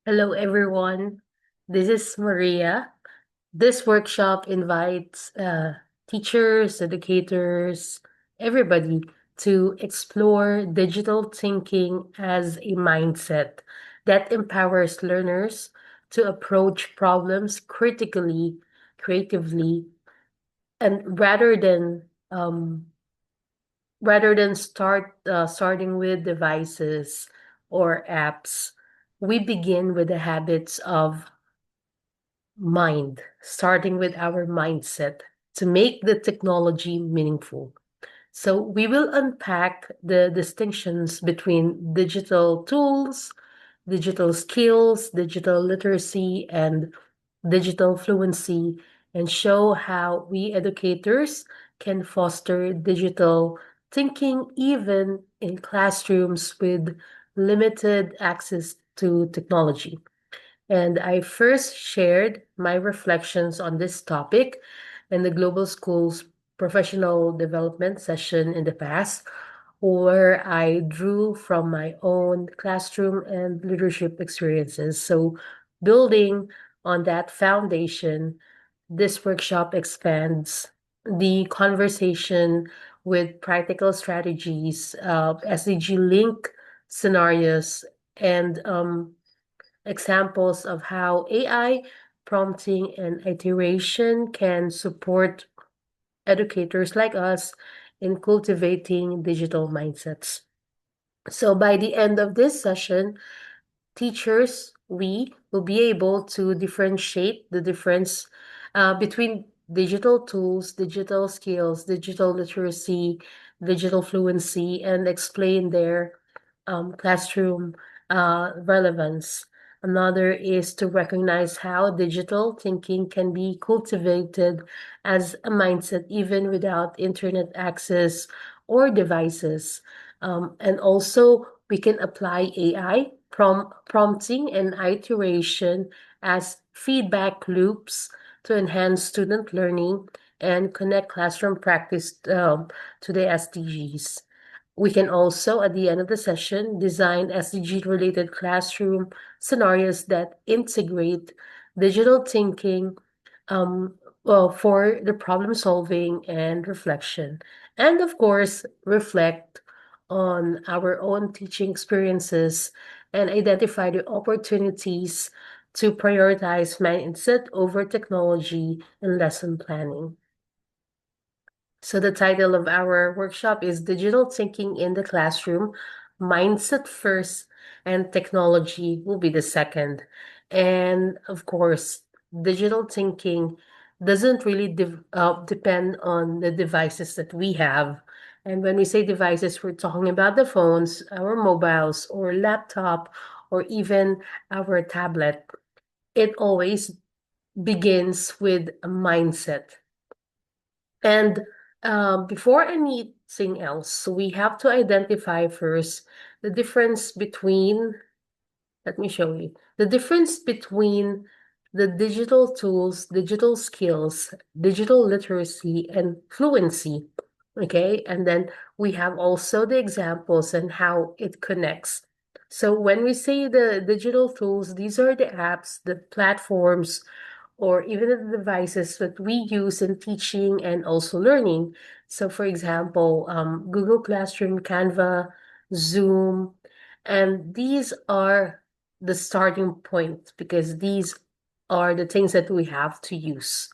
Hello, everyone. This is Maria. This workshop invites teachers, educators, everybody to explore digital thinking as a mindset that empowers learners to approach problems critically, creatively, and rather than starting with devices or apps, we begin with the habits of mind, starting with our mindset to make the technology meaningful. So, we will unpack the distinctions between digital tools, digital skills, digital literacy, and digital fluency, and show how we educators can foster digital thinking even in classrooms with limited access to technology. And I first shared my reflections on this topic in the Global Schools professional development session in the past, where I drew from my own classroom and leadership experiences. So, building on that foundation, this workshop expands the conversation with practical strategies, SDG link scenarios, and examples of how AI prompting and iteration can support educators like us in cultivating digital mindsets. So by the end of this session, teachers, we will be able to differentiate the difference between digital tools, digital skills, digital literacy, digital fluency, and explain their classroom relevance. Another is to recognize how digital thinking can be cultivated as a mindset even without internet access or devices. And also, we can apply AI prompting and iteration as feedback loops to enhance student learning and connect classroom practice to the SDGs. We can also, at the end of the session, design SDG related classroom scenarios that integrate digital thinking um, for the problem solving and reflection. And of course, reflect on our own teaching experiences and identify the opportunities to prioritize mindset over technology in lesson planning. So the title of our workshop is Digital Thinking in the Classroom, Mindset First, and Technology will be the second. And of course, digital thinking doesn't really depend on the devices that we have. And when we say devices, we're talking about the phones, our mobiles, or laptop, or even our tablet. It always begins with a mindset. And before anything else, we have to identify first the difference between, let me show you, the difference between the digital tools, digital skills, digital literacy, and fluency. Okay. And then we have also the examples and how it connects. So when we say the digital tools, these are the apps, the platforms, or even the devices that we use in teaching and also learning. So, for example, Google Classroom, Canva, Zoom, and these are the starting point because these are the things that we have to use.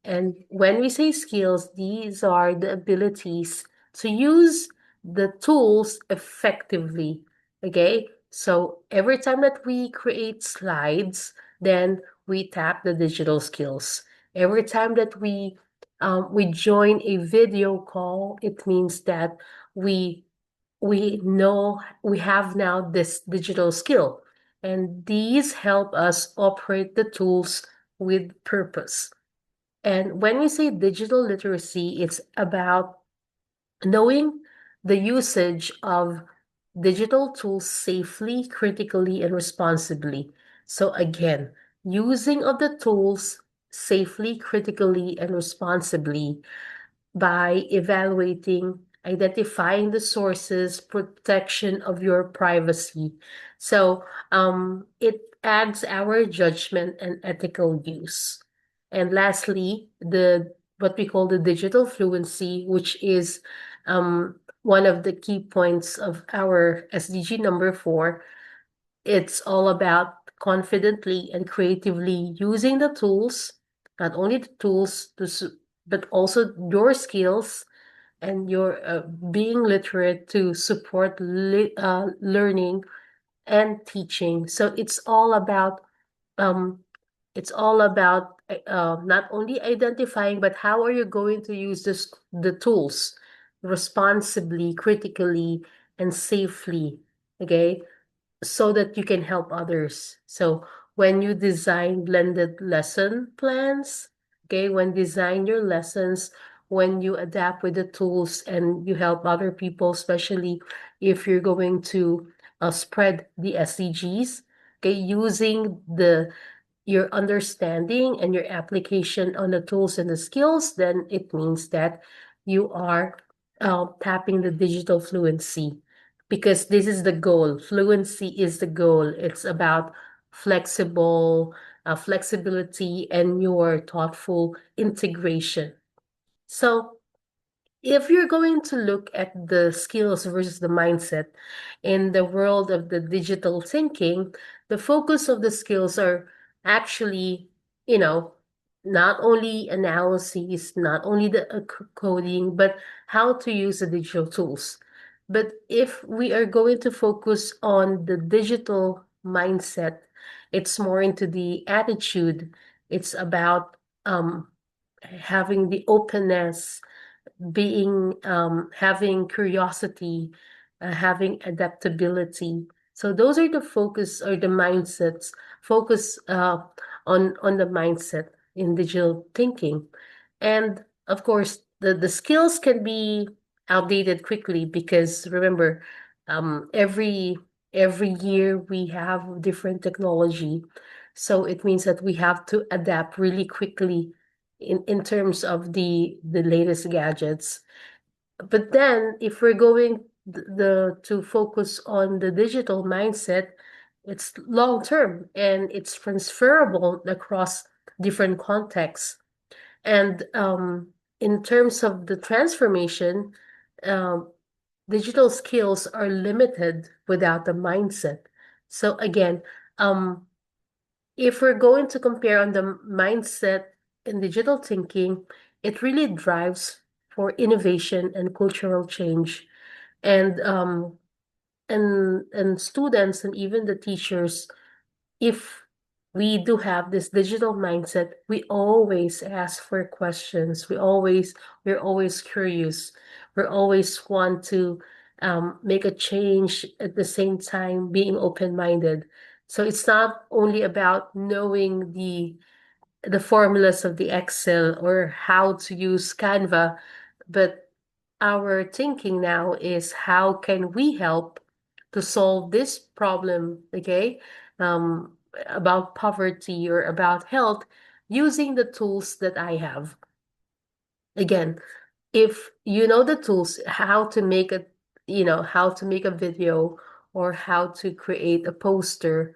And when we say skills, these are the abilities to use the tools effectively. Okay. So every time that we create slides, then we tap the digital skills. Every time that we join a video call, it means that we we know we have now this digital skill. And these help us operate the tools with purpose. And when we say digital literacy, it's about knowing the usage of digital tools safely, critically, and responsibly. So again, using of the tools safely, critically, and responsibly by evaluating, identifying the sources, protection of your privacy. So it adds our judgment and ethical use. And lastly, the what we call the digital fluency, which is one of the key points of our SDG number 4. It's all about confidently and creatively using the tools, not only the tools but also your skills and your being literate to support learning and teaching. So um, it's all about not only identifying, but how are you going to use the tools responsibly, critically, and safely. Okay, so that you can help others. So when you design blended lesson plans, okay, when design your lessons, when you adapt with the tools and you help other people, especially if you're going to spread the SDGs, okay, using the your understanding and your application on the tools and the skills, then it means that you are tapping the digital fluency because this is the goal. Fluency is the goal. It's about flexibility and your thoughtful integration. So if you're going to look at the skills versus the mindset in the world of the digital thinking, the focus of the skills are actually, you know, not only analysis, not only the coding, but how to use the digital tools. But if we are going to focus on the digital mindset, it's more into the attitude. It's about having the openness, being having curiosity, having adaptability. So those are the focus or the mindsets focus on the mindset in digital thinking. And of course the skills can be outdated quickly because remember every year we have different technology. So it means that we have to adapt really quickly in terms of the latest gadgets. But then if we're going the to focus on the digital mindset, it's long term and it's transferable across different contexts. And in terms of the transformation, um, digital skills are limited without the mindset. So again, um, if we're going to compare on the mindset in digital thinking, it really drives for innovation and cultural change. And and students and even the teachers, if we do have this digital mindset, we always ask for questions. We're always curious. We're always want to make a change at the same time being open-minded. So it's not only about knowing the formulas of the Excel or how to use Canva, but our thinking now is how can we help to solve this problem, okay? About poverty or about health using the tools that I have. Again, if you know the tools, how to make how to make a video or how to create a poster,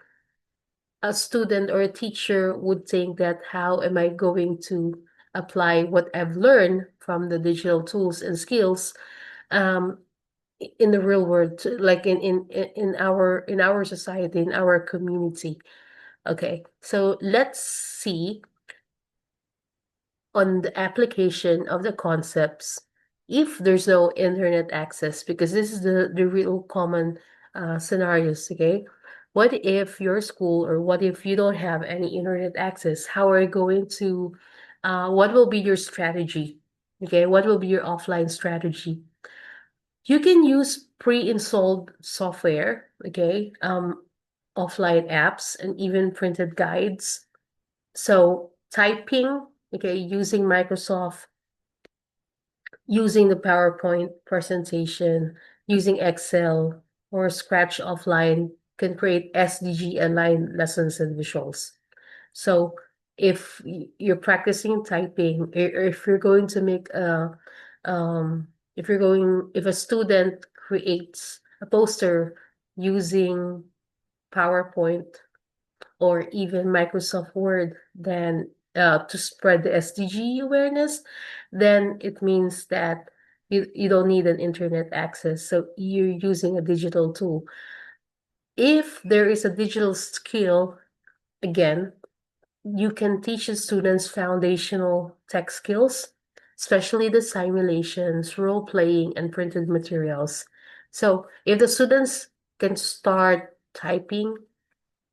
a student or a teacher would think that how am I going to apply what I've learned from the digital tools and skills um, in the real world, like in our society, in our community. Okay, so let's see on the application of the concepts if there's no internet access, because this is the real common scenarios, okay? What if your school or what if you don't have any internet access? How are you going to, what will be your strategy? Okay, what will be your offline strategy? You can use pre-installed software, okay, offline apps and even printed guides. So typing, okay, using Microsoft, using the PowerPoint presentation, using Excel or Scratch offline can create SDG aligned lessons and visuals. So if you're practicing typing, or if you're going to make if a student creates a poster using PowerPoint, or even Microsoft Word, then to spread the SDG awareness, then it means that you don't need an internet access. So you're using a digital tool. If there is a digital skill, again, you can teach the students foundational tech skills, especially the simulations, role playing, and printed materials. So if the students can start typing,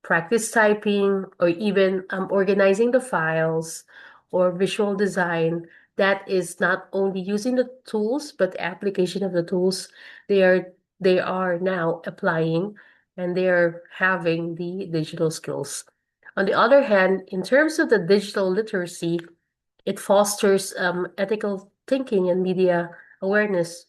practice typing, or even organizing the files or visual design, that is not only using the tools, but the application of the tools they are they are now applying, and they are having the digital skills. On the other hand, in terms of the digital literacy, it fosters ethical thinking and media awareness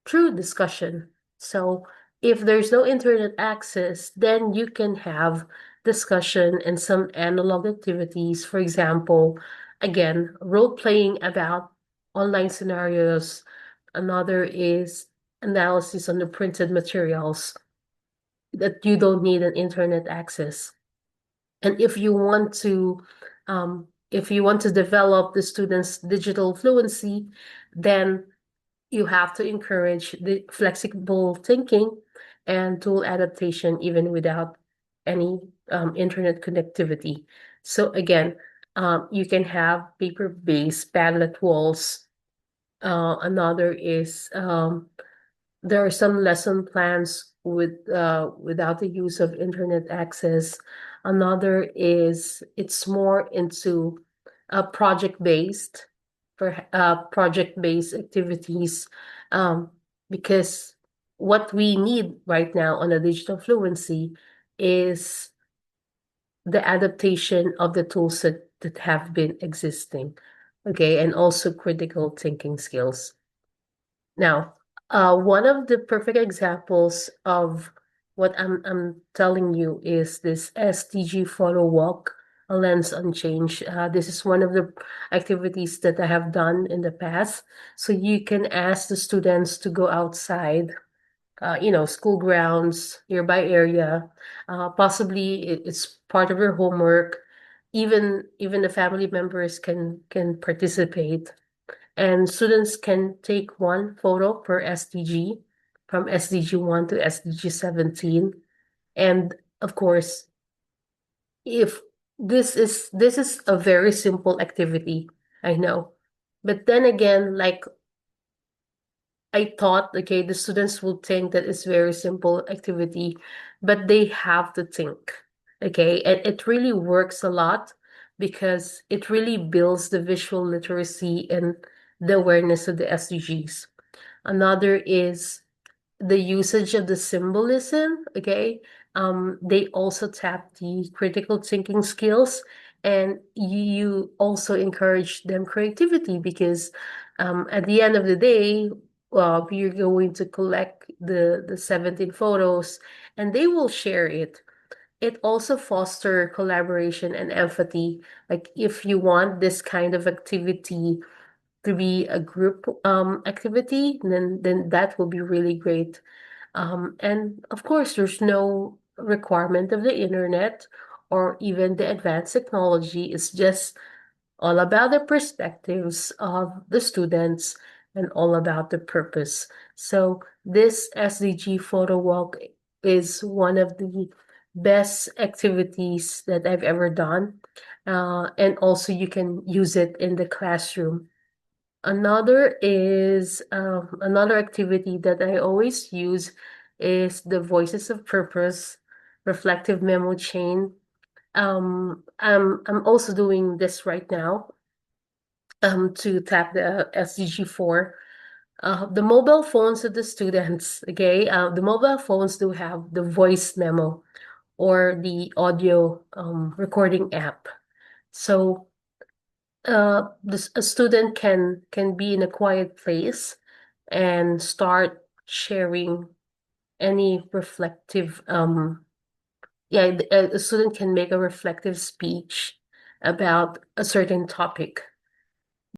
through discussion. So, if there's no internet access, then you can have discussion and some analog activities. For example, again, role playing about online scenarios. Another is analysis on the printed materials that you don't need an internet access. And if you want to develop the students' digital fluency, then you have to encourage the flexible thinking and tool adaptation even without any internet connectivity. So again, you can have paper-based Padlet walls. Another is there are some lesson plans without the use of internet access. Another is it's more into project based for project based activities, um, because what we need right now on a digital fluency is the adaptation of the tools that have been existing, okay, and also critical thinking skills. Now, one of the perfect examples of what I'm telling you is this SDG photo walk, a lens on change. This is one of the activities that I have done in the past. So you can ask the students to go outside, school grounds, nearby area. Possibly it's part of your homework. Even the family members can participate, and students can take one photo per SDG, from SDG 1 to SDG 17. And of course, if this is a very simple activity, I know. But then again, like I thought, okay, the students will think that it's very simple activity, but they have to think. Okay, and it really works a lot because it really builds the visual literacy and the awareness of the SDGs. Another is the usage of the symbolism. Okay, they also tap the critical thinking skills, and you also encourage them creativity because at the end of the day, you're going to collect the 17 photos, and they will share it. It also foster collaboration and empathy. Like if you want this kind of activity to be a group activity, then that will be really great. And of course, there's no requirement of the internet or even the advanced technology. It's just all about the perspectives of the students and all about the purpose. So this SDG photo walk is one of the best activities that I've ever done. And also you can use it in the classroom. Another activity that I always use is the Voices of Purpose reflective memo chain. I'm also doing this right now to tap the SDG 4. The mobile phones of the students, okay, the mobile phones do have the voice memo or the audio recording app. So a student can be in a quiet place and start sharing any reflective a student can make a reflective speech about a certain topic.